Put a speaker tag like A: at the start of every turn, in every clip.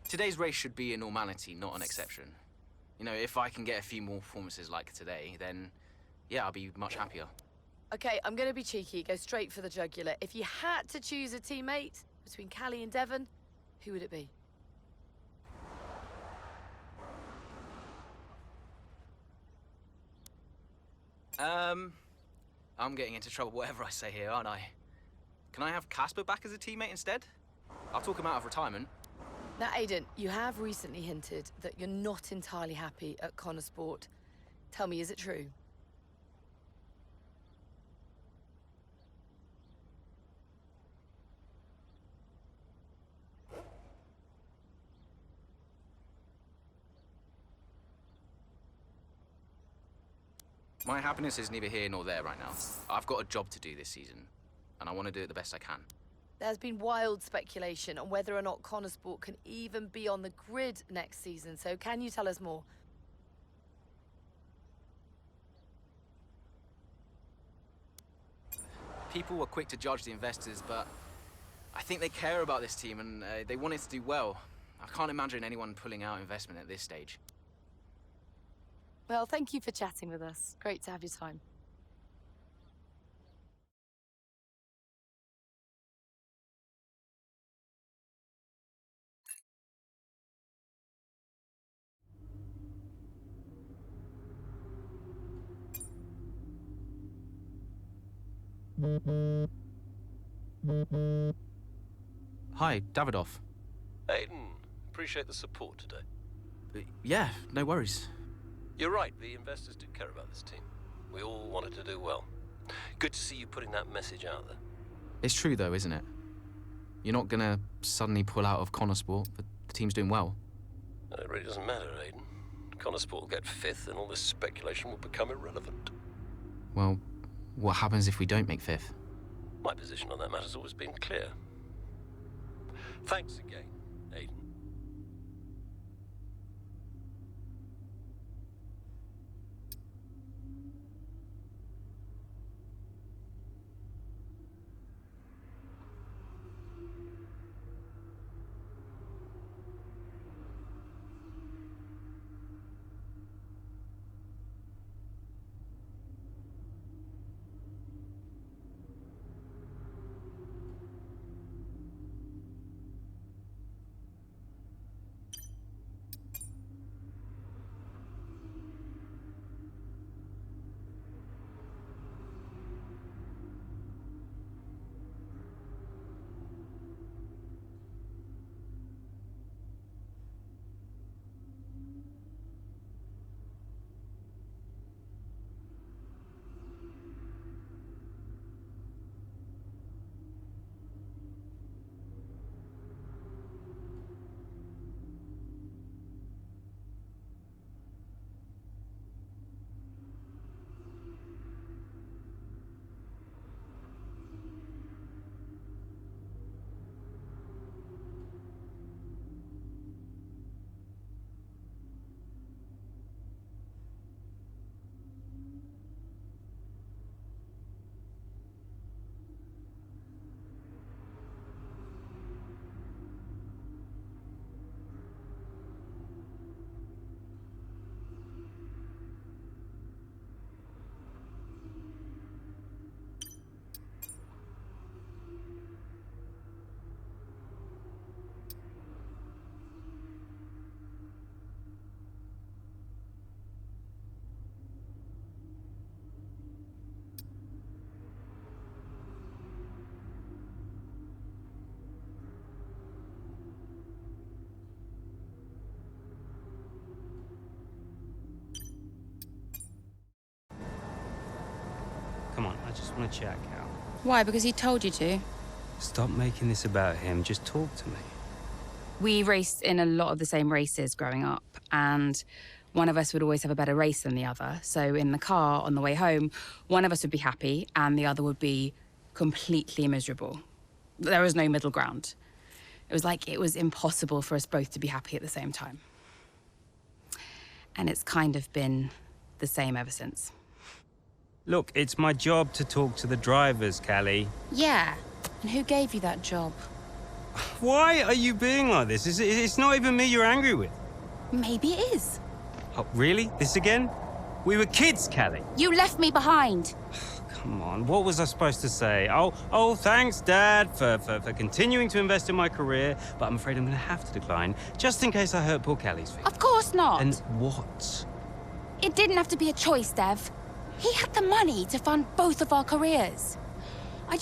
A: Today's race should be a normality, not an exception. You know, if I can get a few more performances like today, then yeah, I'll be much happier.
B: Okay, I'm gonna be cheeky, go straight for the jugular. If you had to choose a teammate between Callie and Devon, who would it be?
A: I'm getting into trouble whatever I say here, aren't I? Can I have Casper back as a teammate instead? I'll talk him out of retirement.
B: Now, Aiden, you have recently hinted that you're not entirely happy at Connor Sport. Tell me, is it true?
A: My happiness is neither here nor there right now. I've got a job to do this season, and I want to do it the best I can.
B: There's been wild speculation on whether or not Connor Sport can even be on the grid next season, so can you tell us more?
A: People were quick to judge the investors, but I think they care about this team and they want it to do well. I can't imagine anyone pulling out investment at this stage.
B: Well, thank you for chatting with us. Great to have your time.
A: Hi, Davidoff.
C: Aiden, appreciate the support today.
A: Yeah, no worries.
C: You're right, the investors do care about this team. We all wanted to do well. Good to see you putting that message out there.
A: It's true though, isn't it? You're not gonna suddenly pull out of Connor Sport, but the team's doing well.
C: It really doesn't matter, Aiden. Connor Sport will get fifth and all this speculation will become irrelevant.
A: Well, what happens if we don't make fifth?
C: My position on that matter's always been clear. Thanks again, Aiden.
D: Come on, I just want to chat, Cal.
E: Why? Because he told you to?
D: Stop making this about him. Just talk to me.
E: We raced in a lot of the same races growing up, and one of us would always have a better race than the other. So in the car on the way home, one of us would be happy and the other would be completely miserable. There was no middle ground. It was like it was impossible for us both to be happy at the same time. And it's kind of been the same ever since.
D: Look, it's my job to talk to the drivers, Callie.
E: Yeah. And who gave you that job?
D: Why are you being like this? It's not even me you're angry with.
E: Maybe it is.
D: Oh, really? This again? We were kids, Callie.
E: You left me behind.
D: Come on, what was I supposed to say? Oh, thanks, Dad, for continuing to invest in my career, but I'm afraid I'm going to have to decline, just in case I hurt poor Callie's feelings.
E: Of course not.
D: And what?
E: It didn't have to be a choice, Dev. He had the money to fund both of our careers. I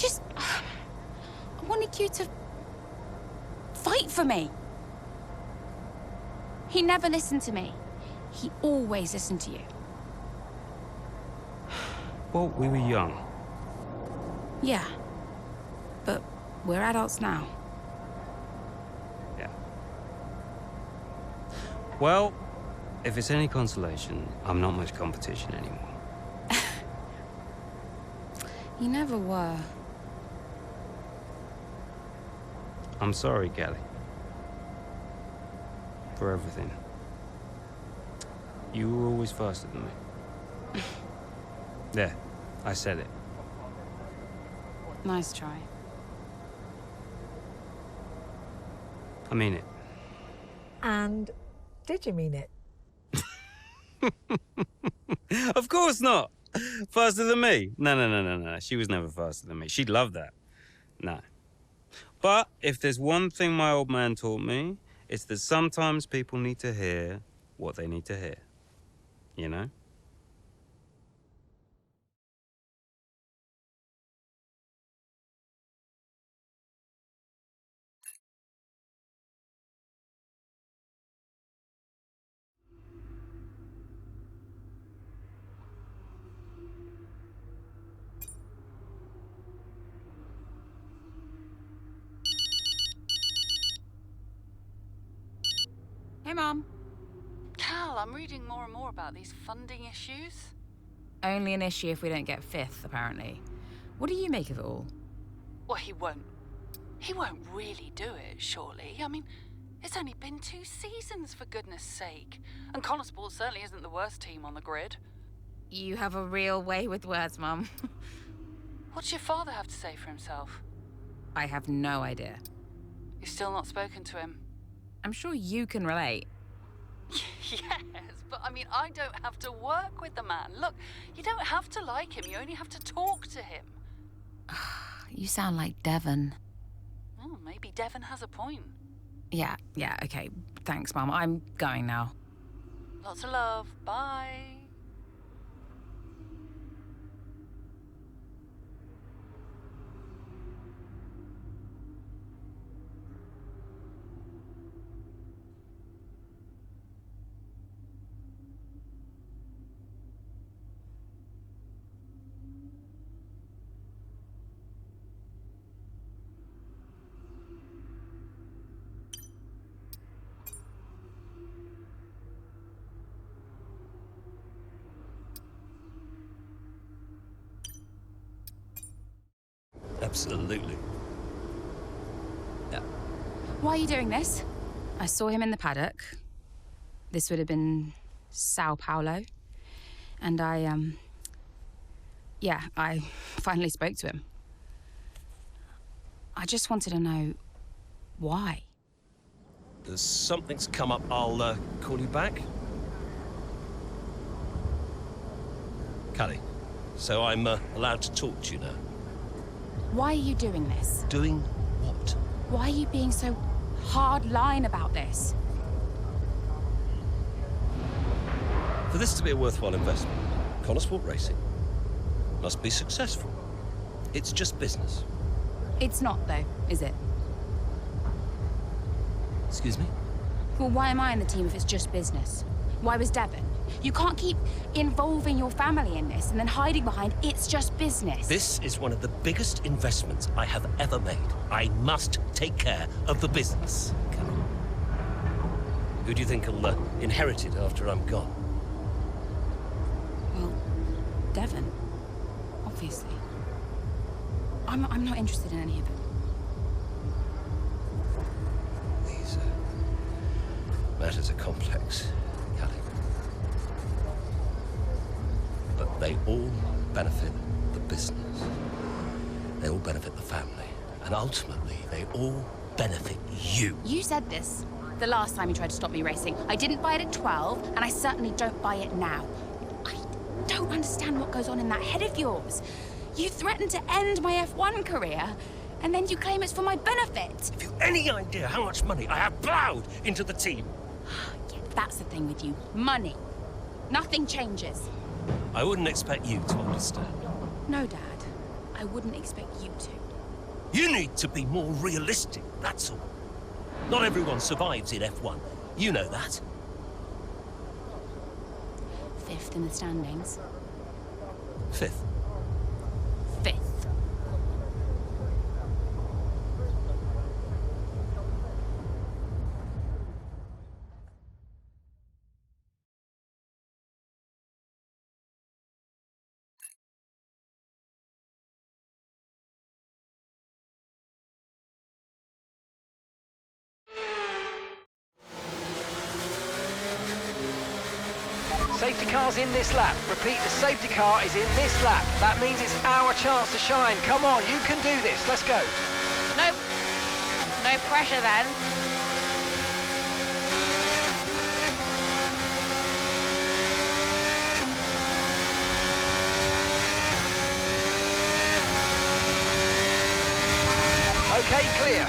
E: wanted you to fight for me. He never listened to me. He always listened to you.
D: Well, we were young.
E: Yeah. But we're adults now.
D: Yeah. Well, if it's any consolation, I'm not much competition anymore.
E: You never were.
D: I'm sorry, Callie. For everything. You were always faster than me. There, I said it.
E: Nice try.
D: I mean it.
F: And did you mean it?
D: Of course not. Faster than me. No. She was never faster than me. She'd love that. No. But if there's one thing my old man taught me, it's that sometimes people need to hear what they need to hear. You know?
E: Hey, Mom.
B: Cal, I'm reading more and more about these funding issues.
E: Only an issue if we don't get fifth, apparently. What do you make of it all?
B: Well, he won't really do it, surely. I mean, it's only been 2 seasons, for goodness sake. And Connorsport certainly isn't the worst team on the grid.
E: You have a real way with words, Mum.
B: What's your father have to say for himself?
E: I have no idea.
B: You've still not spoken to him?
E: I'm sure you can relate.
B: Yes, but I mean, I don't have to work with the man. Look, you don't have to like him, you only have to talk to him.
E: You sound like Devon.
B: Oh, maybe Devon has a point.
E: Yeah, okay. Thanks, Mum. I'm going now.
B: Lots of love. Bye.
C: Absolutely. Yeah.
E: Why are you doing this? I saw him in the paddock. This would have been Sao Paulo. And I finally spoke to him. I just wanted to know why.
C: Something's come up. I'll call you back. Callie, so I'm allowed to talk to you now.
E: Why are you doing this?
C: Doing what?
E: Why are you being so hard-line about this?
C: For this to be a worthwhile investment, Connorsport Racing must be successful. It's just business.
E: It's not, though, is it?
C: Excuse me?
E: Well, why am I in the team if it's just business? Why was Devon? You can't keep involving your family in this and then hiding behind it's just business.
C: This is one of the biggest investments I have ever made. I must take care of the business. Come on. Who do you think will inherit it after I'm gone?
E: Well, Devon, obviously. I'm not interested in any of it.
C: These matters are complex, Callie. But they all benefit the business. They all benefit the family. And ultimately, they all benefit you.
E: You said this the last time you tried to stop me racing. I didn't buy it at 12, and I certainly don't buy it now. I don't understand what goes on in that head of yours. You threatened to end my F1 career, and then you claim it's for my benefit.
C: Have you any idea how much money I have plowed into the team?
E: Yeah, that's the thing with you. Money. Nothing changes.
C: I wouldn't expect you to understand.
E: No, Dad. I wouldn't expect you to.
C: You need to be more realistic, that's all. Not everyone survives in F1. You know that.
E: 5th in the standings.
C: 5th.
E: 5th.
G: Safety car's in this lap. Repeat, the safety car is in this lap. That means it's our chance to shine. Come on, you can do this. Let's go.
E: No. No pressure then.
G: Okay, clear.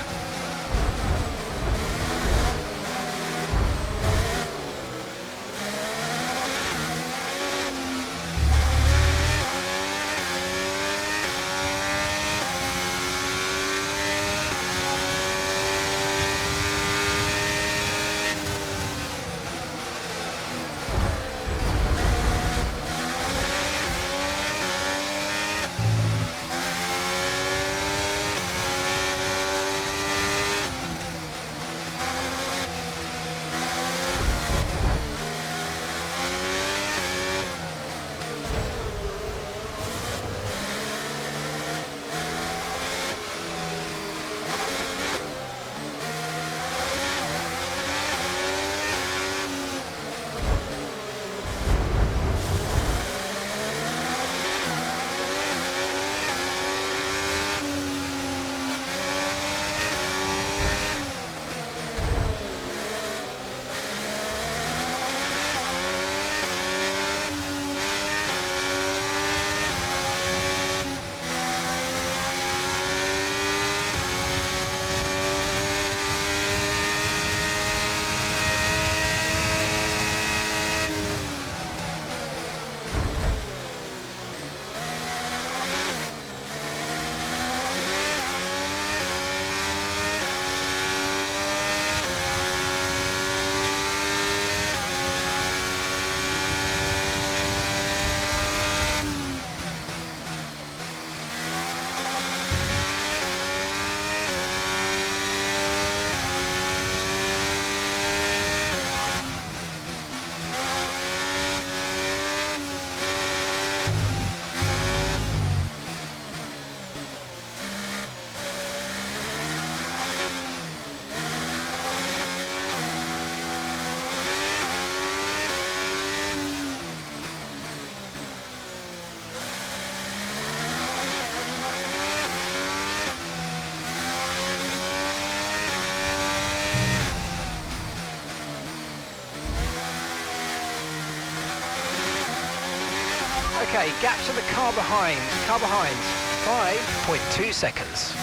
G: Okay, gap to the car behind. 5.2 seconds.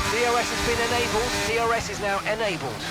G: DRS has been enabled. DRS is now enabled.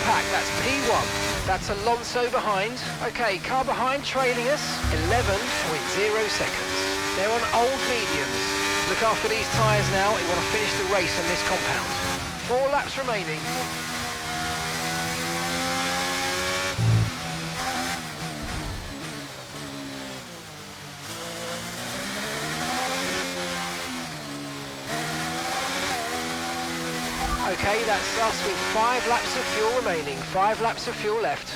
G: pack. That's P1. That's Alonso behind. Okay, car behind trailing us, 11.0 seconds. They're on old mediums. Look after these tyres now. We want to finish the race on this compound. 4 laps remaining. Okay, that's us with 5 laps of fuel remaining. 5 laps of fuel left.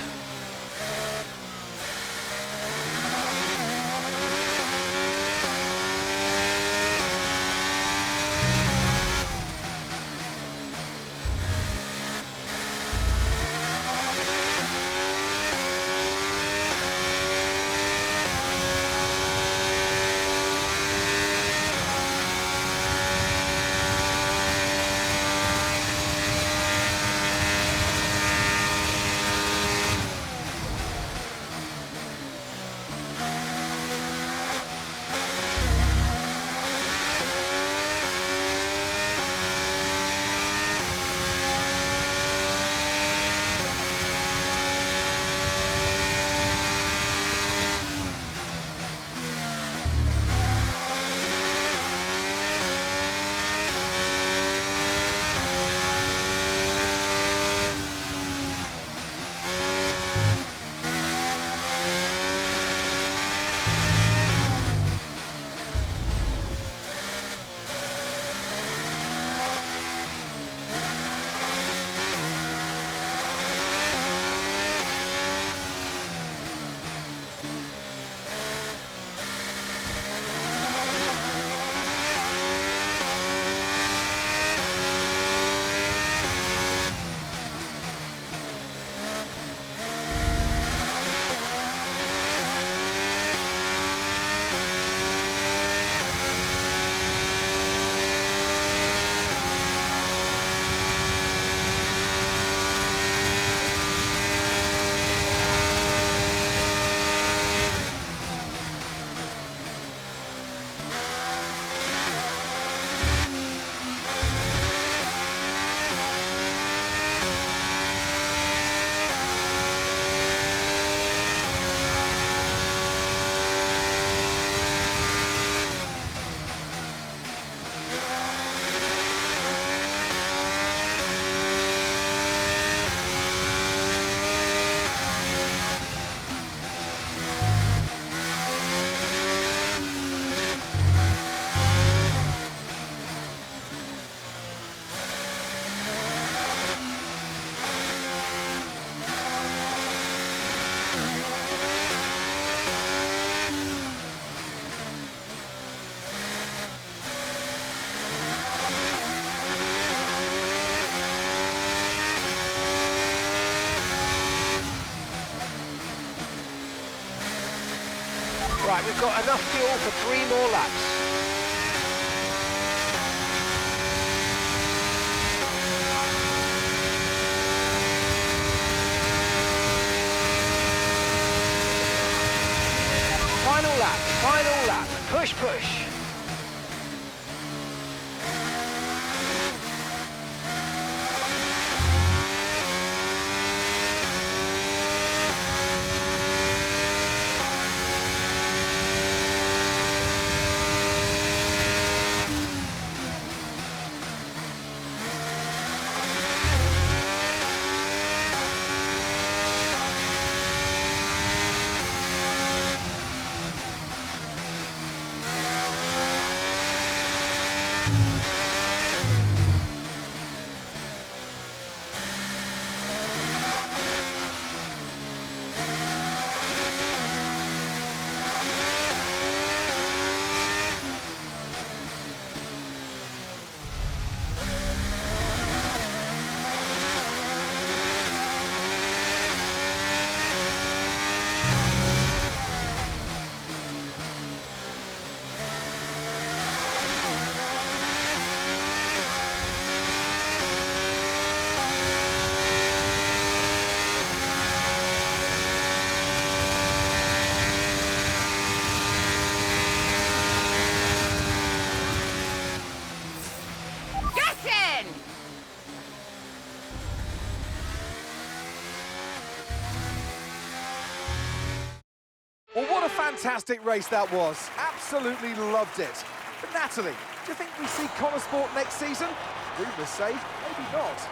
G: Right, we've got enough fuel for 3 more laps. Final lap, final lap. Push, push.
H: fantastic race that was. Absolutely loved it. But Natalie, do you think we see Connor Sport next season? Rumours say maybe not.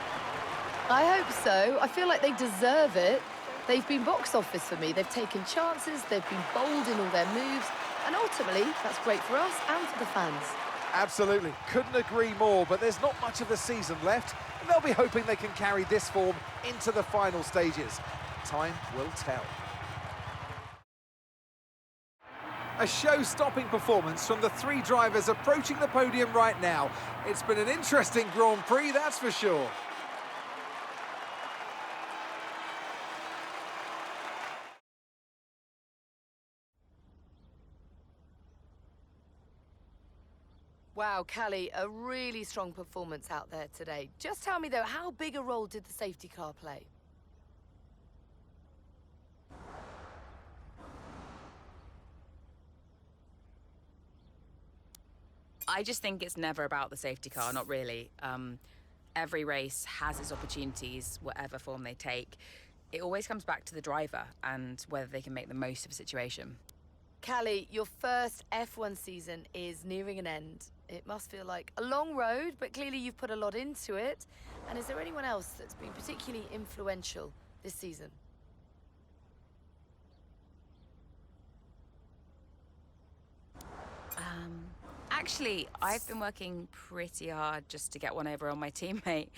I: I hope so. I feel like they deserve it. They've been box office for me. They've taken chances, they've been bold in all their moves, and ultimately, that's great for us and for the fans.
H: Absolutely. Couldn't agree more, but there's not much of the season left, and they'll be hoping they can carry this form into the final stages. Time will tell. A show-stopping performance from the three drivers approaching the podium right now. It's been an interesting Grand Prix, that's for sure.
I: Wow, Callie, a really strong performance out there today. Just tell me, though, how big a role did the safety car play?
E: I just think it's never about the safety car, not really. Every race has its opportunities, whatever form they take. It always comes back to the driver and whether they can make the most of a situation.
I: Callie, your first F1 season is nearing an end. It must feel like a long road, but clearly you've put a lot into it. And is there anyone else that's been particularly influential this season?
E: Actually, I've been working pretty hard just to get one over on my teammate.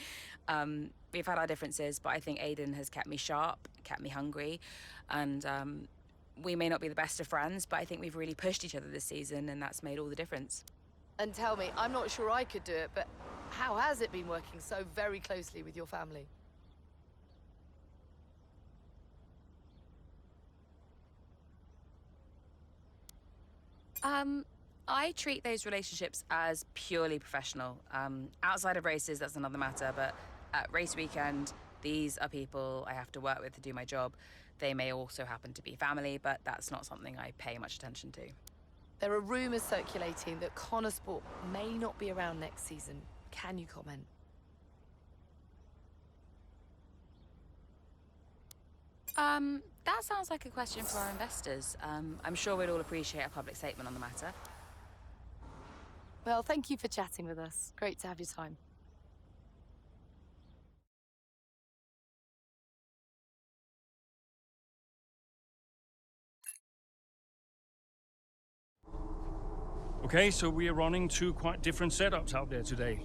E: We've had our differences, but I think Aiden has kept me sharp, kept me hungry, and we may not be the best of friends, but I think we've really pushed each other this season, and that's made all the difference.
I: And tell me, I'm not sure I could do it, but how has it been working so very closely with your family?
E: I treat those relationships as purely professional. Outside of races, that's another matter, but at race weekend, these are people I have to work with to do my job. They may also happen to be family, but that's not something I pay much attention to.
I: There are rumours circulating that Connor Sport may not be around next season. Can you comment?
E: That sounds like a question for our investors. I'm sure we'd all appreciate a public statement on the matter.
I: Well, thank you for chatting with us. Great to have your time.
J: Okay, so we are running two quite different setups out there today.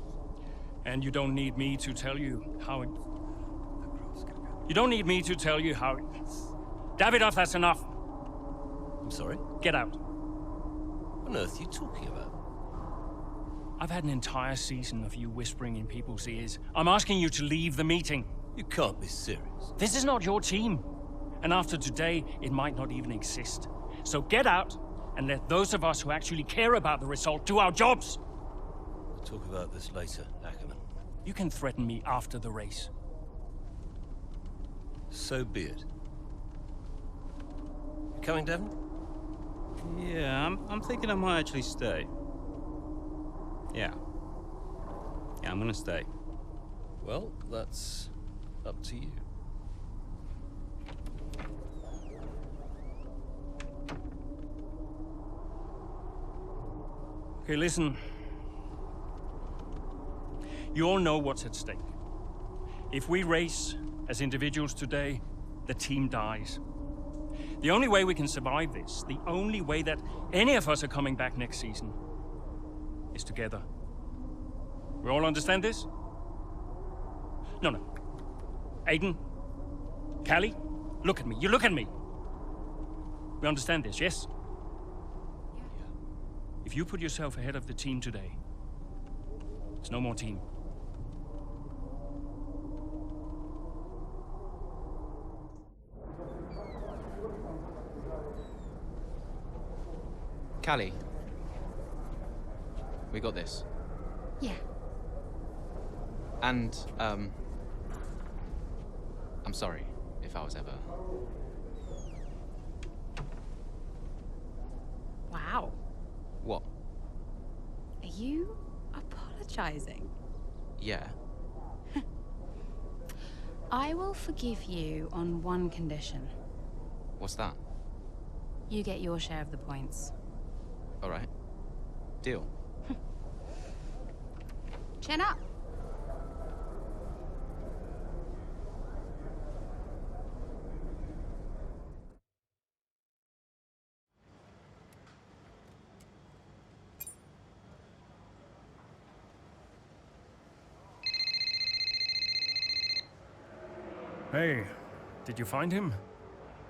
J: And you don't need me to tell you how it... You don't need me to tell you how it... Davidoff, that's enough.
C: I'm sorry?
J: Get out.
C: What on earth are you talking about?
J: I've had an entire season of you whispering in people's ears. I'm asking you to leave the meeting.
C: You can't be serious.
J: This is not your team. And after today, it might not even exist. So get out and let those of us who actually care about the result do our jobs.
C: We'll talk about this later, Ackerman.
J: You can threaten me after the race.
C: So be it. You coming, Devon?
D: Yeah, I'm thinking I might actually stay. Yeah, I'm gonna stay.
C: Well, that's up to you.
J: Okay, listen. You all know what's at stake. If we race as individuals today, the team dies. The only way we can survive this, the only way that any of us are coming back next season, is together. We all understand this? No. Aiden, Callie, look at me. You look at me. We understand this, yes? Yeah. If you put yourself ahead of the team today, there's no more team.
A: Callie, we got this.
E: Yeah.
A: And, I'm sorry if I was ever...
E: Wow.
A: What?
E: Are you apologizing?
A: Yeah.
E: I will forgive you on one condition.
A: What's that?
E: You get your share of the points.
A: All right. Deal.
E: Chin up.
J: Hey, did you find him?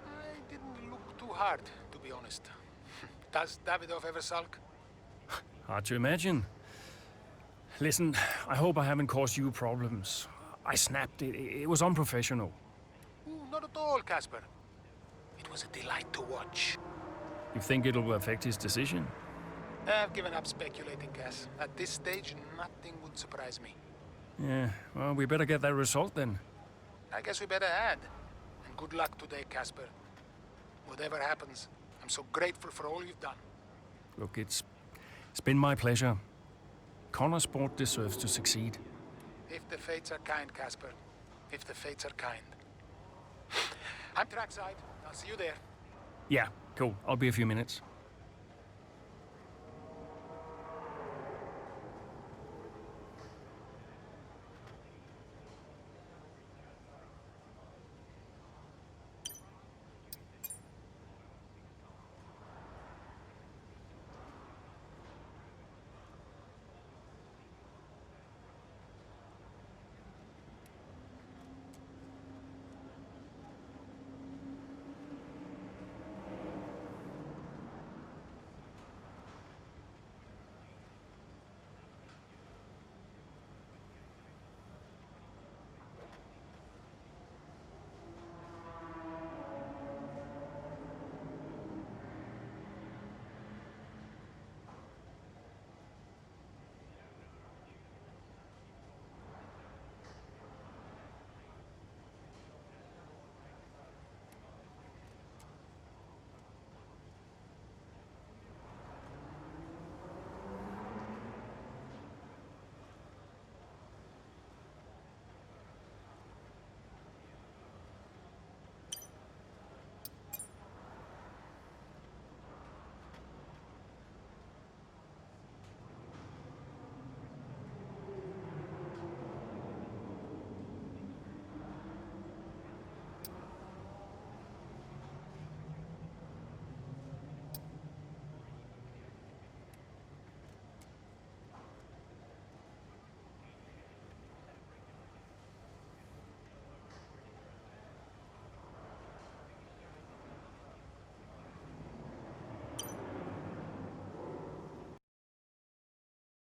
K: I didn't look too hard, to be honest. Does Davidov ever sulk?
J: Hard to imagine. Listen, I hope I haven't caused you problems. I snapped it. It was unprofessional.
K: Ooh, not at all, Casper. It was a delight to watch.
J: You think it'll affect his decision?
K: I've given up speculating, Cass. At this stage, nothing would surprise me.
J: Yeah, well, we better get that result then.
K: I guess we better add. And good luck today, Casper. Whatever happens, I'm so grateful for all you've done.
J: Look, it's been my pleasure. Connor Sport deserves to succeed.
K: If the fates are kind, Casper. If the fates are kind. I'm trackside. I'll see you there.
J: Yeah, cool. I'll be a few minutes.